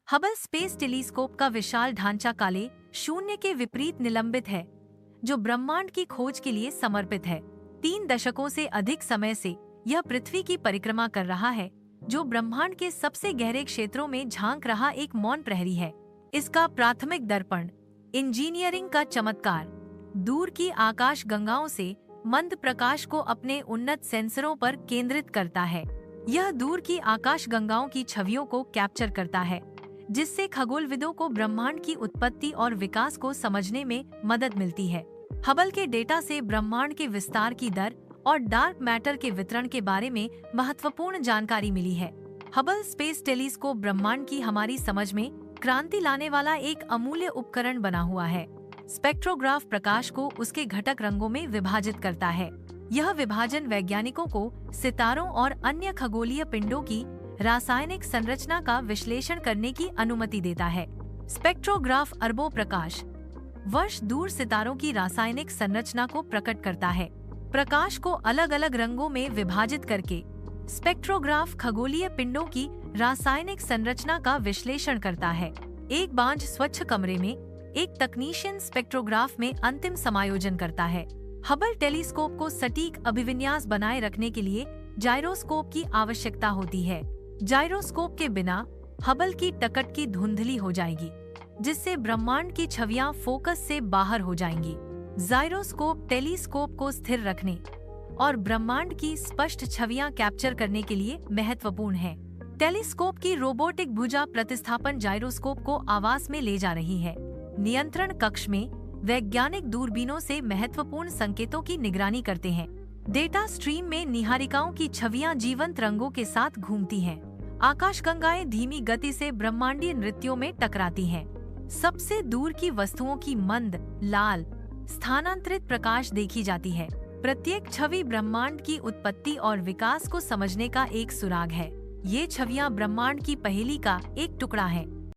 Hubble space telescope का विशाल ढांचा काले शून्य के विपरीत निलंबित है, जो ब्रह्मांड की खोज के लिए समर्पित है। 3 दशकों से अधिक समय से यह पृथ्वी की परिक्रमा कर रहा है, जो ब्रह्मांड के सबसे गहरे क्षेत्रों में झांक रहा एक मौन प्रहरी है। इसका प्राथमिक दर्पण, इंजीनियरिंग का चमत्कार, दूर की आकाश गंगाओं से मंद प्रकाश को अपने उन्नत सेंसरों पर केंद्रित करता है। यह दूर की आकाश गंगाओं की छवियों को कैप्चर करता है, जिससे खगोलविदों को ब्रह्मांड की उत्पत्ति और विकास को समझने में मदद मिलती है। हबल के डेटा से ब्रह्मांड के विस्तार की दर और डार्क मैटर के वितरण के बारे में महत्वपूर्ण जानकारी मिली है। हबल स्पेस टेलीस्कोप ब्रह्मांड की हमारी समझ में क्रांति लाने वाला एक अमूल्य उपकरण बना हुआ है। स्पेक्ट्रोग्राफ प्रकाश को उसके घटक रंगों में विभाजित करता है। यह विभाजन वैज्ञानिकों को सितारों और अन्य खगोलीय पिंडों की रासायनिक संरचना का विश्लेषण करने की अनुमति देता है। स्पेक्ट्रोग्राफ अरबों प्रकाश वर्ष दूर सितारों की रासायनिक संरचना को प्रकट करता है। प्रकाश को अलग अलग रंगों में विभाजित करके स्पेक्ट्रोग्राफ खगोलीय पिंडों की रासायनिक संरचना का विश्लेषण करता है। एक बांझ स्वच्छ कमरे में एक तकनीशियन स्पेक्ट्रोग्राफ में अंतिम समायोजन करता है। हबल टेलीस्कोप को सटीक अभिविन्यास बनाए रखने के लिए जाइरोस्कोप की आवश्यकता होती है। जाइरोस्कोप के बिना हबल की टकटकी धुंधली हो जाएगी, जिससे ब्रह्मांड की छवियां फोकस से बाहर हो जाएंगी। जाइरोस्कोप टेलीस्कोप को स्थिर रखने और ब्रह्मांड की स्पष्ट छवियां कैप्चर करने के लिए महत्वपूर्ण है। टेलीस्कोप की रोबोटिक भुजा प्रतिस्थापन जाइरोस्कोप को आवास में ले जा रही है। नियंत्रण कक्ष में वैज्ञानिक दूरबीनों से महत्वपूर्ण संकेतों की निगरानी करते हैं। डेटा स्ट्रीम में निहारिकाओं की छवियां जीवंत रंगों के साथ घूमती हैं। आकाशगंगाएं धीमी गति से ब्रह्मांडीय नृत्यों में टकराती हैं। सबसे दूर की वस्तुओं की मंद लाल स्थानांतरित प्रकाश देखी जाती है। प्रत्येक छवि ब्रह्मांड की उत्पत्ति और विकास को समझने का एक सुराग है। ये छवियां ब्रह्मांड की पहेली का एक टुकड़ा है।